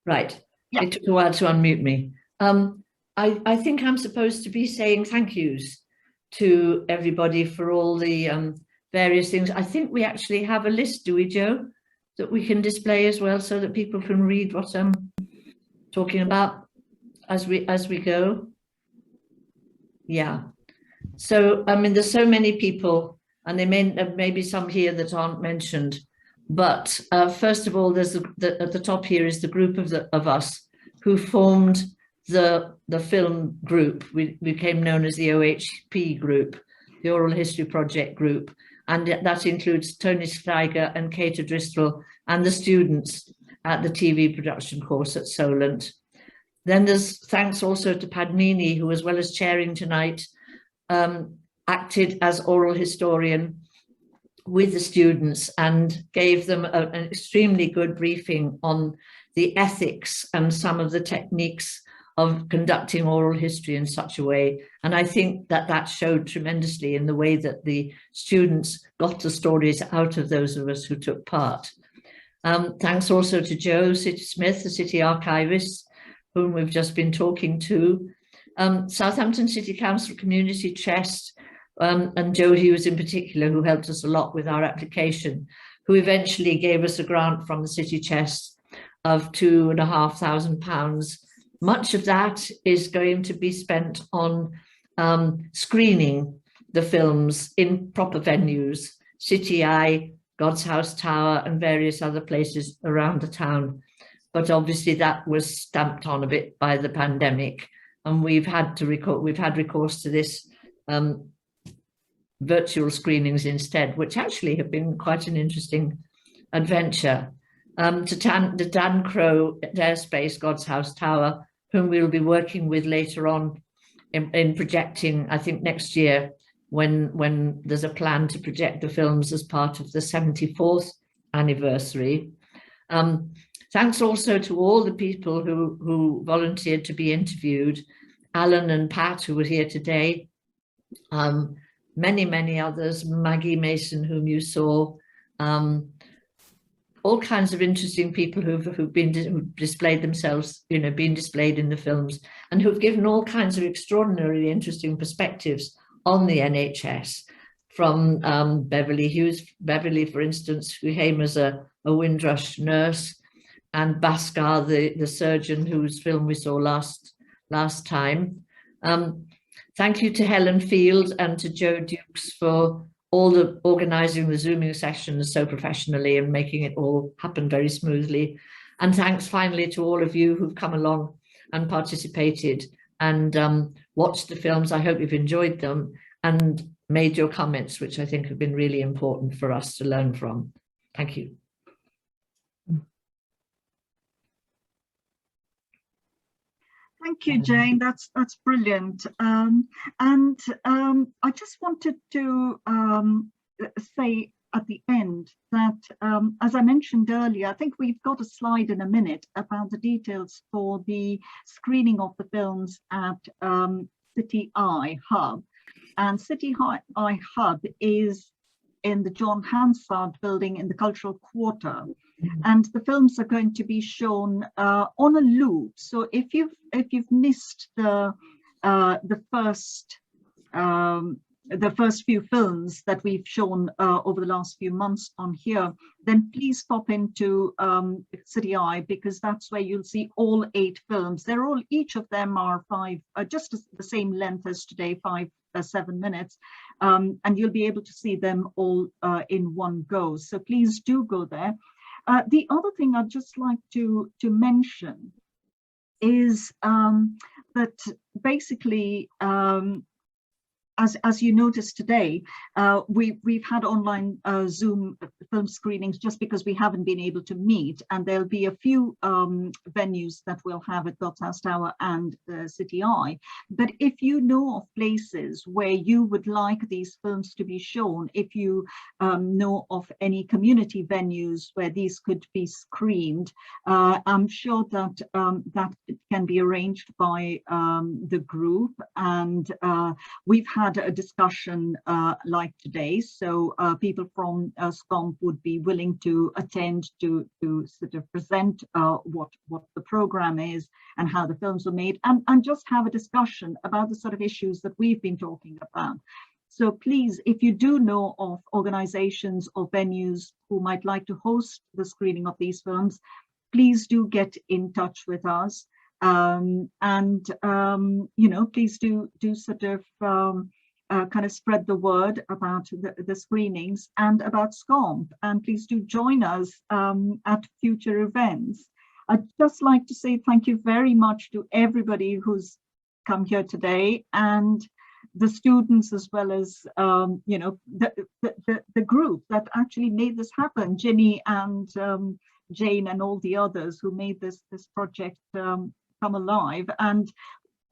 Right. Yeah. It took a while to unmute me. I think I'm supposed to be saying thank yous to everybody for all the various things. I think we actually have a list, do we, Joe, that we can display as well, so that people can read what I'm talking about as we go. Yeah. So I mean, there's so many people, and there may be some here that aren't mentioned. But first of all, there's at the top here is the group of us who formed the film group. We became known as the OHP group, the Oral History Project group, and that includes Tony Steiger and Kate O'Driscoll and the students at the TV production course at Solent. Then there's thanks also to Padmini, who, as well as chairing tonight, acted as oral historian with the students and gave them an extremely good briefing on the ethics and some of the techniques of conducting oral history in such a way. And I think that that showed tremendously in the way that the students got the stories out of those of us who took part. Thanks also to Joe Smith, the City Archivist, whom we've just been talking to, Southampton City Council Community Chest, and Joe Hughes in particular, who helped us a lot with our application, who eventually gave us a grant from the City Chest of £2,500. Much of that is going to be spent on screening the films in proper venues, City Eye, God's House Tower, and various other places around the town. But obviously that was stamped on a bit by the pandemic, and we've had recourse to this virtual screenings instead, which actually have been quite an interesting adventure. To Dan Crow Airspace, God's House Tower, whom we'll be working with later on in projecting, I think next year, when there's a plan to project the films as part of the 74th anniversary. Thanks also to all the people who volunteered to be interviewed, Alan and Pat, who were here today, many others, Maggie Mason, whom you saw, all kinds of interesting people who've displayed themselves, been displayed in the films, and who've given all kinds of extraordinarily interesting perspectives on the NHS, from Beverly, for instance, who came as a Windrush nurse, and Bhaskar, the surgeon whose film we saw last time. Thank you to Helen Field and to Joe Dukes for organising the Zooming sessions so professionally and making it all happen very smoothly. And thanks finally to all of you who've come along and participated and watched the films. I hope you've enjoyed them and made your comments, which I think have been really important for us to learn from. Thank you. Thank you, Jane. That's brilliant. I just wanted to say at the end that, as I mentioned earlier, I think we've got a slide in a minute about the details for the screening of the films at City Eye Hub. And City Eye Hub is in the John Hansard building in the Cultural Quarter. And the films are going to be shown on a loop. So if you've missed the first few films that we've shown over the last few months on here, then please pop into City Eye, because that's where you'll see all 8 films. Each of them are just the same length as today, 7 minutes, and you'll be able to see them all in one go. So please do go there. The other thing I'd just like to mention is that basically, as you noticed today, we've had online Zoom film screenings just because we haven't been able to meet, and there'll be a few venues that we'll have at God's House Tower and City Eye. But if you know of places where you would like these films to be shown, if you know of any community venues where these could be screened, I'm sure that that can be arranged by the group, and we've had a discussion like today, so people from SKONP would be willing to attend to sort of present what the program is and how the films were made, and just have a discussion about the sort of issues that we've been talking about. So please, if you do know of organizations or venues who might like to host the screening of these films, please do get in touch with us, and please do sort of kind of spread the word about the screenings and about SKONP, and please do join us at future events. I'd just like to say thank you very much to everybody who's come here today, and the students, as well as the group that actually made this happen, Ginny and Jane and all the others who made this project come alive. And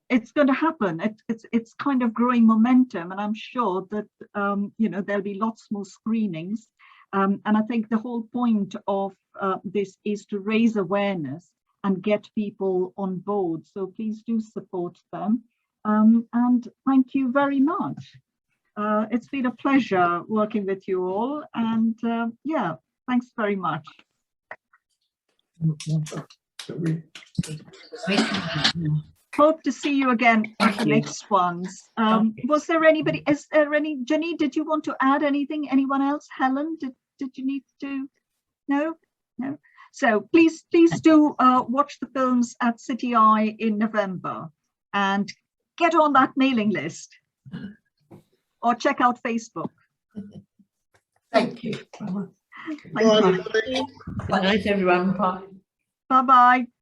it's going to happen. It's kind of growing momentum, and I'm sure that there'll be lots more screenings. And I think the whole point of this is to raise awareness and get people on board. So please do support them. And thank you very much. It's been a pleasure working with you all. And yeah, thanks very much. Hope to see you again at the next ones. Was there anybody, is there any, Jenny, did you want to add anything? Anyone else? Helen, did you need to? No? No? So please do watch the films at City Eye in November and get on that mailing list or check out Facebook. Thank you. Thank you. Good night, everyone. Bye. Bye-bye.